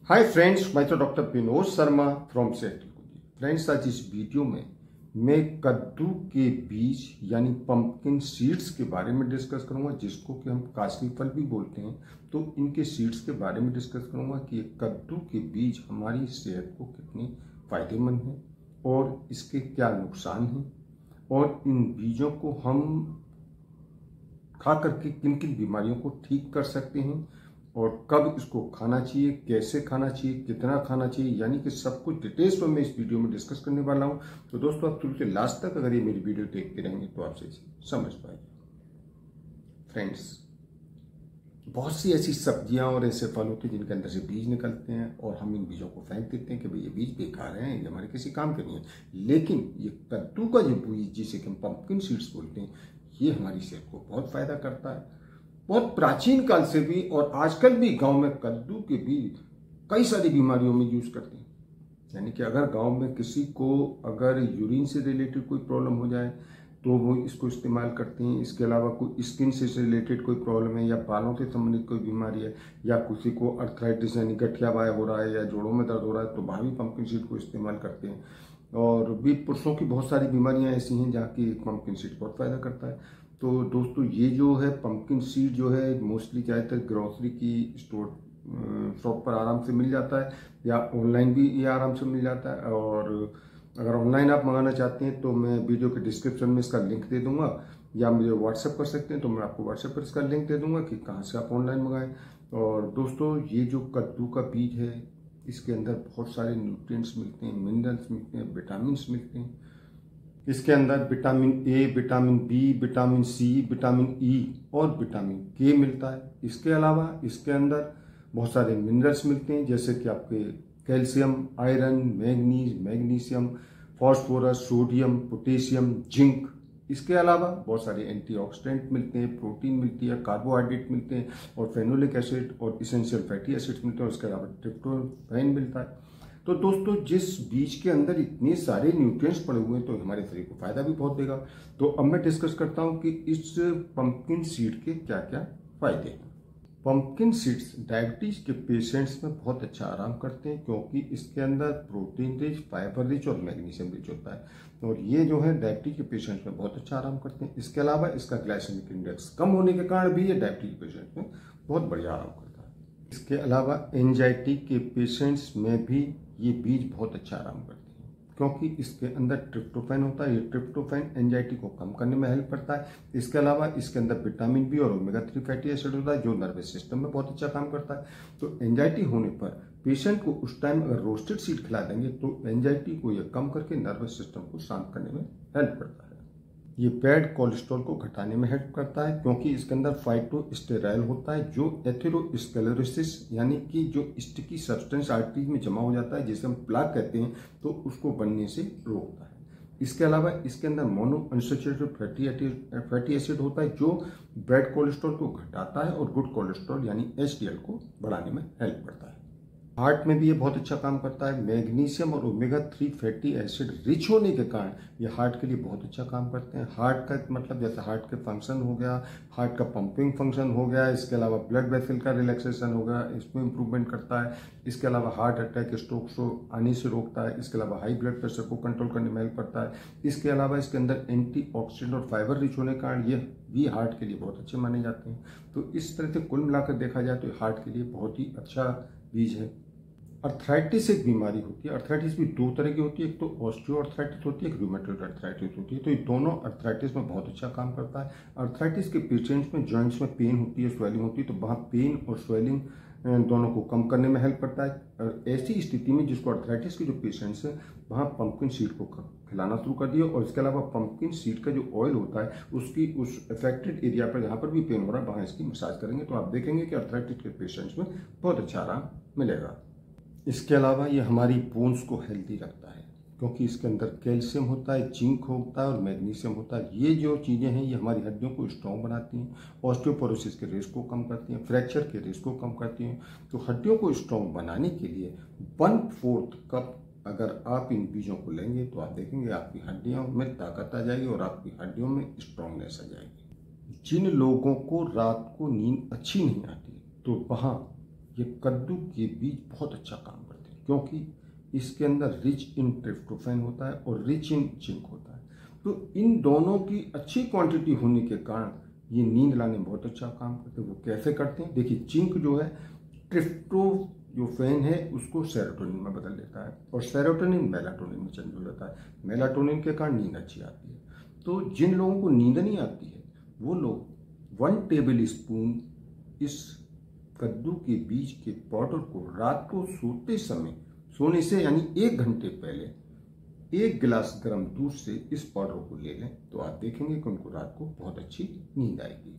Hi friends, मैं तो doctor Vinod Sharma from set. Friends, आज इस वीडियो में मैं कद्दू के बीज यानी पंपकिन सीड्स के बारे में डिस्कस करूंगा, जिसको कि हम काशली फल भी बोलते हैं। तो इनके सीड्स के बारे में डिस्कस करूंगा कि कद्दू के बीज हमारी सेहत को कितनी फायदेमंद है और इसके क्या नुकसान हैं, और इन बीजों को हम खा करके किन किन बीमारियों को ठीक कर सकते हैं, और कब इसको खाना चाहिए, कैसे खाना चाहिए, कितना खाना चाहिए, यानी कि सब कुछ डिटेल्स में मैं इस वीडियो में डिस्कस करने वाला हूं। तो दोस्तों, आप शुरू से लास्ट तक अगर ये मेरी वीडियो देखते रहेंगे तो आपसे समझ पाएंगे। फ्रेंड्स, बहुत सी ऐसी सब्जियां और ऐसे फल होते हैं जिनके अंदर से बीज निकलते हैं और हम इन बीजों को फेंक देते हैं कि भाई ये बीज बेकार हैं, ये हमारे किसी काम के नहीं है। लेकिन ये कद्दू का जो बीज, जिसे कि हम पंपकिन सीड्स बोलते हैं, ये हमारी सेहत को बहुत फायदा करता है। बहुत प्राचीन काल से भी और आजकल भी गांव में कद्दू के बीज कई सारी बीमारियों में यूज करते हैं। यानी कि अगर गांव में किसी को अगर यूरिन से रिलेटेड कोई प्रॉब्लम हो जाए तो वो इसको इस्तेमाल करते हैं। इसके अलावा कोई स्किन से रिलेटेड कोई प्रॉब्लम है या बालों से संबंधित कोई बीमारी है, या किसी को अर्थराइटिस यानी गठिया बाय हो रहा है या जोड़ों में दर्द हो रहा है, तो वहाँ भी पंपकिन सीड को इस्तेमाल करते हैं। और भी पुरुषों की बहुत सारी बीमारियां ऐसी हैं जहाँ की पंपकिन सीड बहुत फायदा करता है। तो दोस्तों, ये जो है पंपकिन सीड जो है मोस्टली ज़्यादातर ग्रोसरी की स्टोर शॉप पर आराम से मिल जाता है, या ऑनलाइन भी ये आराम से मिल जाता है। और अगर ऑनलाइन आप मंगाना चाहते हैं तो मैं वीडियो के डिस्क्रिप्शन में इसका लिंक दे दूंगा, या मुझे व्हाट्सएप कर सकते हैं तो मैं आपको व्हाट्सएप पर इसका लिंक दे दूंगा कि कहाँ से आप ऑनलाइन मंगाएं। और दोस्तों, ये जो कद्दू का बीज है, इसके अंदर बहुत सारे न्यूट्रिएंट्स मिलते हैं, मिनरल्स मिलते हैं, विटामिन मिलते हैं। इसके अंदर vitamin A, vitamin B, vitamin C, vitamin E और विटामिन के मिलता है। इसके अलावा इसके अंदर बहुत सारे मिनरल्स मिलते हैं, जैसे कि आपके calcium, iron, manganese, magnesium, phosphorus, sodium, potassium, zinc. इसके अलावा बहुत सारे एंटीऑक्सीडेंट मिलते हैं, प्रोटीन मिलती है, कार्बोहाइड्रेट मिलते हैं, और फेनोलिक एसिड और इसेंशियल फैटी एसिड्स मिलते हैं। उसके अलावा ट्रिप्टोफैन मिलता है। तो दोस्तों, जिस बीज के अंदर इतने सारे न्यूट्रिएंट्स पड़े हुए हैं तो हमारे शरीर को फायदा भी बहुत देगा। तो अब मैं डिस्कस करता हूं कि इस पंपकिन सीड के क्या क्या फायदे हैं। पंपकिन सीड्स डायबिटीज के पेशेंट्स में बहुत अच्छा आराम करते हैं, क्योंकि इसके अंदर प्रोटीन रिच, फाइबर रिच और मैग्नीशियम रिच होता है, और ये जो है डायबिटीज के पेशेंट्स में बहुत अच्छा आराम करते हैं। इसके अलावा इसका ग्लाइसेमिक इंडेक्स कम होने के कारण भी ये डायबिटीज के पेशेंट्स में बहुत बढ़िया आराम करता है। इसके अलावा एंजाइटी के पेशेंट्स में भी ये बीज बहुत अच्छा आराम करते हैं, क्योंकि इसके अंदर ट्रिप्टोफैन होता है। ये ट्रिप्टोफैन एंजाइटी को कम करने में हेल्प करता है। इसके अलावा इसके अंदर विटामिन बी और ओमेगा 3 फैटी एसिड होता है, जो नर्वस सिस्टम में बहुत अच्छा काम करता है। तो एंजाइटी होने पर पेशेंट को उस टाइम अगर रोस्टेड सीड खिला देंगे तो एंजाइटी को ये कम करके नर्वस सिस्टम को शांत करने में हेल्प करता है। ये बैड कोलेस्ट्रॉल को घटाने में हेल्प करता है, क्योंकि इसके अंदर फाइटोस्टेरॉल होता है, जो एथेरोस्क्लेरोसिस यानी कि जो स्टिकी सब्सटेंस आर्टरीज में जमा हो जाता है, जिसे हम प्लाक कहते हैं, तो उसको बनने से रोकता है। इसके अलावा इसके अंदर मोनो अनसैचुरेटेड फैटी एसिड होता है, जो बैड कोलेस्ट्रॉल को घटाता है और गुड कोलेस्ट्रॉल यानी एचडीएल को बढ़ाने में हेल्प करता है। हार्ट में भी ये बहुत अच्छा काम करता है। मैग्नीशियम और ओमेगा 3 फैटी एसिड रिच होने के कारण ये हार्ट के लिए बहुत अच्छा काम करते हैं। हार्ट का मतलब जैसे हार्ट के फंक्शन हो गया, हार्ट का पंपिंग फंक्शन हो गया, इसके अलावा ब्लड वेसल का रिलैक्सेशन हो गया, इसमें इंप्रूवमेंट करता है। इसके अलावा हार्ट अटैक, स्ट्रोक को आने से रोकता है। इसके अलावा हाई ब्लड प्रेशर को कंट्रोल करने में हेल्प करता है। इसके अलावा इसके अंदर एंटीऑक्सीडेंट और फाइबर रिच होने के कारण ये भी हार्ट के लिए बहुत अच्छे माने जाते हैं। तो इस तरह से कुल मिलाकर देखा जाए तो हार्ट के लिए बहुत ही अच्छा बीज है। अर्थराइटिस एक बीमारी होती है। अर्थराइटिस भी दो तरह की होती है, एक तो ऑस्टियो अर्थराइटिस होती है, एक रूमेटॉइड अर्थराइटिस होती है। तो ये दोनों अर्थराइटिस में बहुत अच्छा काम करता है। अर्थराइटिस के पेशेंट्स में जॉइंट्स में पेन होती है, स्वेलिंग होती है, तो वहाँ पेन और स्वेलिंग दोनों को कम करने में हेल्प करता है। और ऐसी स्थिति में जिसको अर्थराइटिस के जो पेशेंट्स हैं, वहाँ पंपकिन सीड को खिलाना शुरू कर दिया। और इसके अलावा पंपकिन सीड का जो ऑयल होता है, उसकी उस अफेक्टेड एरिया पर जहाँ पर भी पेन हो रहा है वहाँ इसकी मसाज करेंगे तो आप देखेंगे कि अर्थराइटिस के पेशेंट्स में बहुत अच्छा आराम मिलेगा। इसके अलावा ये हमारी बोन्स को हेल्दी रखता है, क्योंकि इसके अंदर कैल्शियम होता है, जिंक होता है और मैग्नीशियम होता है। ये जो चीज़ें हैं ये हमारी हड्डियों को स्ट्रॉन्ग बनाती हैं, ऑस्टियोपोरोसिस के रिस्क को कम करती हैं, फ्रैक्चर के रिस्क को कम करती हैं। तो हड्डियों को स्ट्रॉन्ग बनाने के लिए 1/4 कप अगर आप इन बीजों को लेंगे तो आप देखेंगे आपकी हड्डियों में ताकत आ जाएगी और आपकी हड्डियों में स्ट्रॉन्गनेस आ जाएगी। जिन लोगों को रात को नींद अच्छी नहीं आती तो वहाँ ये कद्दू के बीज बहुत अच्छा काम करते हैं, क्योंकि इसके अंदर रिच इन ट्रिप्टोफैन होता है और रिच इन जिंक होता है। तो इन दोनों की अच्छी क्वांटिटी होने के कारण ये नींद लाने में बहुत अच्छा काम करते हैं। वो कैसे करते हैं, देखिए, जिंक जो है ट्रिप्टोफैन है उसको सेरोटोनिन में बदल देता है और सेरोटोनिन मेलाटोनिन में चेंज हो जाता है। मेलाटोनिन के कारण नींद अच्छी आती है। तो जिन लोगों को नींद नहीं आती है वो लोग 1 टेबल स्पून इस कद्दू के बीज के पाउडर को रात को सोने से यानी 1 घंटे पहले 1 गिलास गर्म दूध से इस पाउडर को ले लें तो आप देखेंगे कि उनको रात को बहुत अच्छी नींद आएगी।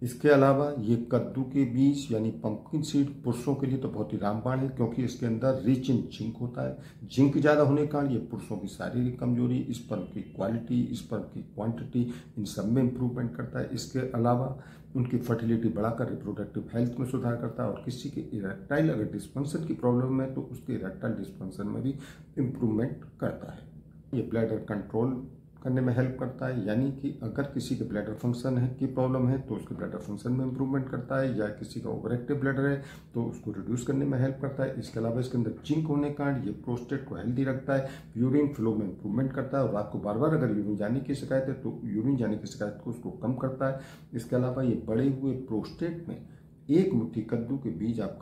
इसके अलावा ये कद्दू के बीज यानी पंपकिन सीड पुरुषों के लिए तो बहुत ही रामबाण है, क्योंकि इसके अंदर रिच इन जिंक होता है। जिंक ज़्यादा होने के कारण ये पुरुषों की शारीरिक कमजोरी, स्पर्म की क्वालिटी, स्पर्म की क्वांटिटी, इन सब में इंप्रूवमेंट करता है। इसके अलावा उनकी फर्टिलिटी बढ़ाकर रिप्रोडक्टिव हेल्थ में सुधार करता है और किसी के इरेक्टाइल अगर डिस्फंक्शन की प्रॉब्लम है तो उसके इरेक्टाइल डिस्फंक्शन में भी इम्प्रूवमेंट करता है। ये ब्लैडर कंट्रोल करने में हेल्प करता है, यानी कि अगर किसी के ब्लैडर फंक्शन है की प्रॉब्लम है तो उसके ब्लैडर फंक्शन में इंप्रूवमेंट करता है, या किसी का ओवरएक्टिव ब्लैडर है तो उसको रिड्यूस करने में हेल्प करता है। इसके अलावा इसके अंदर जिंक होने के कारण ये प्रोस्टेट को हेल्दी रखता है, यूरिन फ्लो में इंप्रूवमेंट करता है और आपको बार बार अगर यूरिन जाने की शिकायत है तो यूरिन जाने की शिकायत को उसको कम करता है। इसके अलावा ये बढ़े हुए प्रोस्टेट में 1 मुट्ठी कद्दू के बीज आप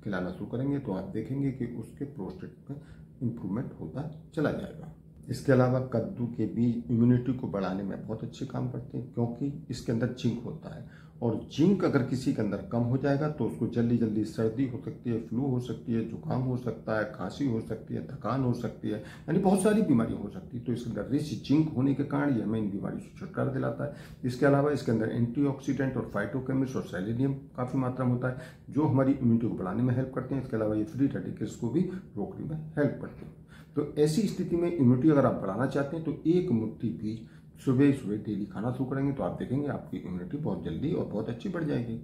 खिलाना शुरू करेंगे तो आप देखेंगे कि उसके प्रोस्टेट में इंप्रूवमेंट होता चला जाएगा। इसके अलावा कद्दू के बीज इम्यूनिटी को बढ़ाने में बहुत अच्छे काम करते हैं, क्योंकि इसके अंदर जिंक होता है और जिंक अगर किसी के अंदर कम हो जाएगा तो उसको जल्दी जल्दी सर्दी हो सकती है, फ्लू हो सकती है, जुकाम हो सकता है, खांसी हो सकती है, थकान हो सकती है, यानी बहुत सारी बीमारी हो सकती है। तो इसके अंदर रिच जिंक होने के कारण ये हमें इन बीमारी से छुटकारा दिलाता है। इसके अलावा इसके अंदर एंटीऑक्सीडेंट और फाइटोकेमिस्ट और सेलेनियम काफ़ी मात्रा में होता है जो हमारी इम्यूनिटी को बढ़ाने में हेल्प करते हैं। इसके अलावा ये फ्री रेडिकल्स को भी रोकने में हेल्प करते हैं। तो ऐसी स्थिति में इम्यूनिटी अगर आप बढ़ाना चाहते हैं तो 1 मुट्ठी बीज सुबह सुबह डेली खाना शुरू करेंगे तो आप देखेंगे आपकी इम्यूनिटी बहुत जल्दी और बहुत अच्छी बढ़ जाएगी।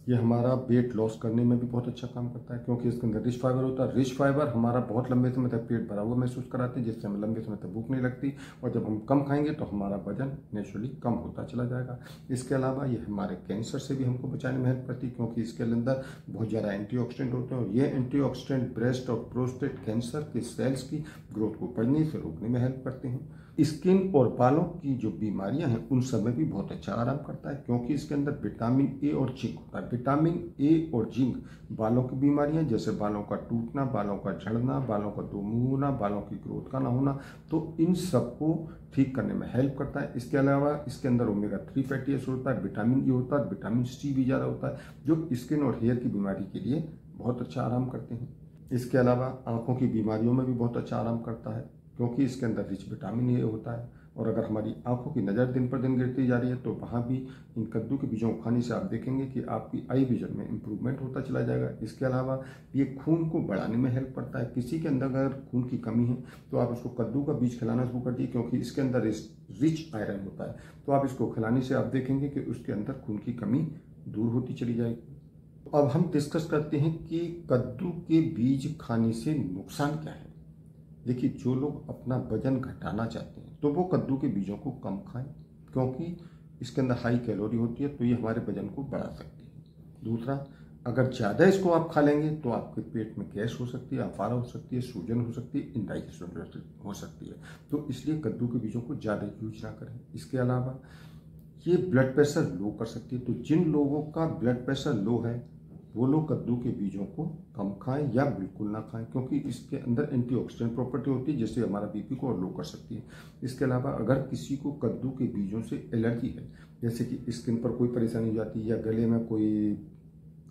ये हमारा वेट लॉस करने में भी बहुत अच्छा काम करता है, क्योंकि इसके अंदर रिच फाइबर होता है। रिच फाइबर हमारा बहुत लंबे समय तक पेट भरा हुआ महसूस कराते हैं, जिससे हमें लंबे समय तक भूख नहीं लगती और जब हम कम खाएंगे तो हमारा वजन नेचुरली कम होता चला जाएगा। इसके अलावा ये हमारे कैंसर से भी हमको बचाने में हेल्प करती है, क्योंकि इसके अंदर बहुत ज़्यादा एंटीऑक्सीडेंट होते हैं और ये एंटीऑक्सीडेंट ब्रेस्ट और प्रोस्टेट कैंसर के सेल्स की ग्रोथ को बढ़ने से रोकने में हेल्प करते हैं। स्किन और बालों की जो बीमारियां हैं उन सब में भी बहुत अच्छा आराम करता है, क्योंकि इसके अंदर विटामिन ए और जिंक होता है। विटामिन ए और जिंक बालों की बीमारियां जैसे बालों का टूटना, बालों का झड़ना, बालों का दो मुंह होना, बालों की ग्रोथ का ना होना, तो इन सबको ठीक करने में हेल्प करता है। इसके अलावा इसके अंदर ओमेगा 3 फैटी एसिड होता है, विटामिन ई होता है, विटामिन सी भी ज़्यादा होता है जो स्किन और हेयर की बीमारी के लिए बहुत अच्छा आराम करते हैं। इसके अलावा आंखों की बीमारियों में भी बहुत अच्छा आराम करता है, क्योंकि इसके अंदर रिच विटामिन ए होता है। और अगर हमारी आंखों की नज़र दिन पर दिन गिरती जा रही है तो वहाँ भी इन कद्दू के बीजों को खाने से आप देखेंगे कि आपकी आई विजन में इंप्रूवमेंट होता चला जाएगा। इसके अलावा ये खून को बढ़ाने में हेल्प करता है। किसी के अंदर अगर खून की कमी है तो आप इसको कद्दू का बीज खिलाना शुरू कर दिए, क्योंकि इसके अंदर रिच आयरन होता है। तो आप इसको खिलाने से आप देखेंगे कि उसके अंदर खून की कमी दूर होती चली जाएगी। अब हम डिस्कस करते हैं कि कद्दू के बीज खाने से नुकसान क्या है। देखिए, जो लोग अपना वजन घटाना चाहते हैं तो वो कद्दू के बीजों को कम खाएं, क्योंकि इसके अंदर हाई कैलोरी होती है तो ये हमारे वजन को बढ़ा सकती है। दूसरा, अगर ज़्यादा इसको आप खा लेंगे तो आपके पेट में गैस हो सकती है, अफारा हो सकती है, सूजन हो सकती है, इंडाइजेशन हो सकती है। तो इसलिए कद्दू के बीजों को ज़्यादा यूज ना करें। इसके अलावा ये ब्लड प्रेशर लो कर सकती है। तो जिन लोगों का ब्लड प्रेशर लो है वो लोग कद्दू के बीजों को कम खाएं या बिल्कुल ना खाएं, क्योंकि इसके अंदर एंटीऑक्सीडेंट प्रॉपर्टी होती है जिससे हमारा बीपी को और लो कर सकती है। इसके अलावा अगर किसी को कद्दू के बीजों से एलर्जी है, जैसे कि स्किन पर कोई परेशानी हो जाती है या गले में कोई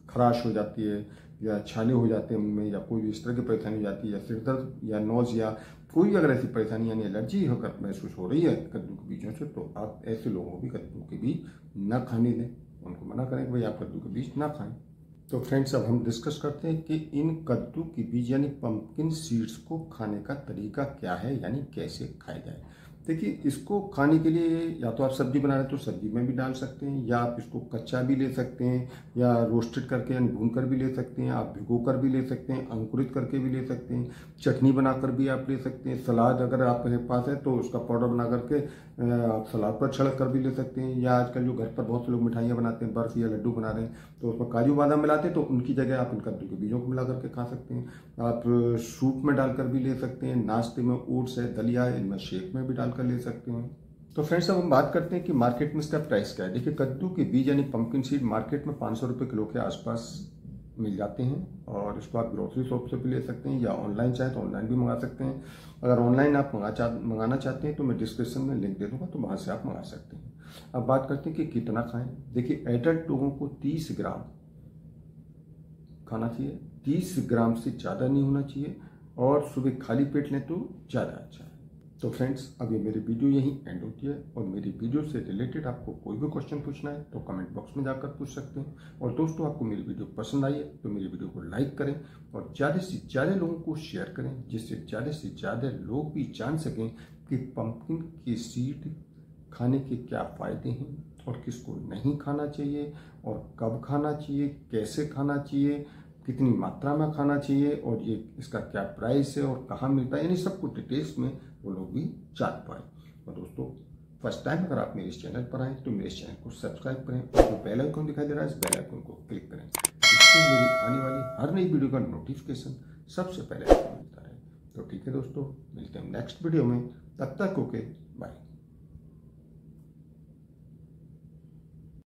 खराश हो जाती है या छाले हो जाते हैं उनमें, या कोई इस तरह की परेशानी हो जाती है, या सिर दर्द या नोज या कोई भी अगर ऐसी परेशानी यानी एलर्जी होकर महसूस हो रही है कद्दू के बीजों से, तो आप ऐसे लोगों को भी कद्दू के बीज न खाने दें। उनको मना करें कि भाई आप कद्दू के बीज ना खाएं। तो फ्रेंड्स, अब हम डिस्कस करते हैं कि इन कद्दू के बीज यानी पंपकिन सीड्स को खाने का तरीका क्या है, यानी कैसे खाए जाए। देखिए, इसको खाने के लिए या तो आप सब्जी बना रहे हैं तो सब्जी में भी डाल सकते हैं, या आप इसको कच्चा भी ले सकते हैं, या रोस्टेड करके यानी भून कर भी ले सकते हैं, आप भिगो कर भी ले सकते हैं, अंकुरित करके भी ले सकते हैं, चटनी बनाकर भी आप ले सकते हैं, सलाद अगर आपके पास है तो उसका पाउडर बना करके आप सलाद पर छिड़क कर भी ले सकते हैं, या आजकल जो घर पर बहुत से लोग मिठाइयाँ बनाते हैं, बर्फ़ या लड्डू बना रहे हैं तो उसमें काजू बादाम मिलाते हैं, तो उनकी जगह आप इन कद्दू के बीजों को मिला करके खा सकते हैं। आप सूप में डालकर भी ले सकते हैं, नाश्ते में ओट्स है, दलिया है, इनमें शेक में भी डालकर ले सकते हैं। तो फ्रेंड्स, अब हम बात करते हैं कि मार्केट में इसका प्राइस क्या है। देखिए, कद्दू के बीज यानी पंपकिन सीड मार्केट में 500 रुपये किलो के आसपास मिल जाते हैं, और इसको आप ग्रोसरी शॉप से भी ले सकते हैं, या ऑनलाइन चाहे तो ऑनलाइन भी मंगा सकते हैं। अगर ऑनलाइन आप मंगाना चाहते हैं तो मैं डिस्क्रिप्शन में लिंक दे दूंगा, तो वहाँ से आप मंगा सकते हैं। अब बात करते हैं कि कितना खाएं। देखिए, एडल्ट लोगों को 30 ग्राम खाना चाहिए, 30 ग्राम से ज़्यादा नहीं होना चाहिए, और सुबह खाली पेट लें तो ज़्यादा अच्छा है। तो फ्रेंड्स, अब ये मेरी वीडियो यहीं एंड होती है, और मेरी वीडियो से रिलेटेड आपको कोई भी क्वेश्चन पूछना है तो कमेंट बॉक्स में जाकर पूछ सकते हैं। और दोस्तों, आपको मेरी वीडियो पसंद आई है तो मेरी वीडियो को लाइक करें और ज़्यादा से ज़्यादा लोगों को शेयर करें, जिससे ज़्यादा से ज़्यादा लोग भी जान सकें कि पंपकिन की सीड खाने के क्या फ़ायदे हैं और किसको नहीं खाना चाहिए, और कब खाना चाहिए, कैसे खाना चाहिए, कितनी मात्रा में खाना चाहिए, और ये इसका क्या प्राइस है और कहाँ मिलता है, यानी सब कुछ डिटेल्स में वो लोग भी जान पाए। और दोस्तों, फर्स्ट टाइम अगर आप मेरे इस चैनल पर आए तो मेरे इस चैनल को सब्सक्राइब करें, और जो बेल आइकन दिखाई दे रहा है इस बेल आइकन को क्लिक करें, जिससे मेरी आने वाली हर नई वीडियो का नोटिफिकेशन सबसे पहले आपको मिलता रहे। तो ठीक है दोस्तों, मिलते हैं नेक्स्ट वीडियो में, तब तक ओके बाय।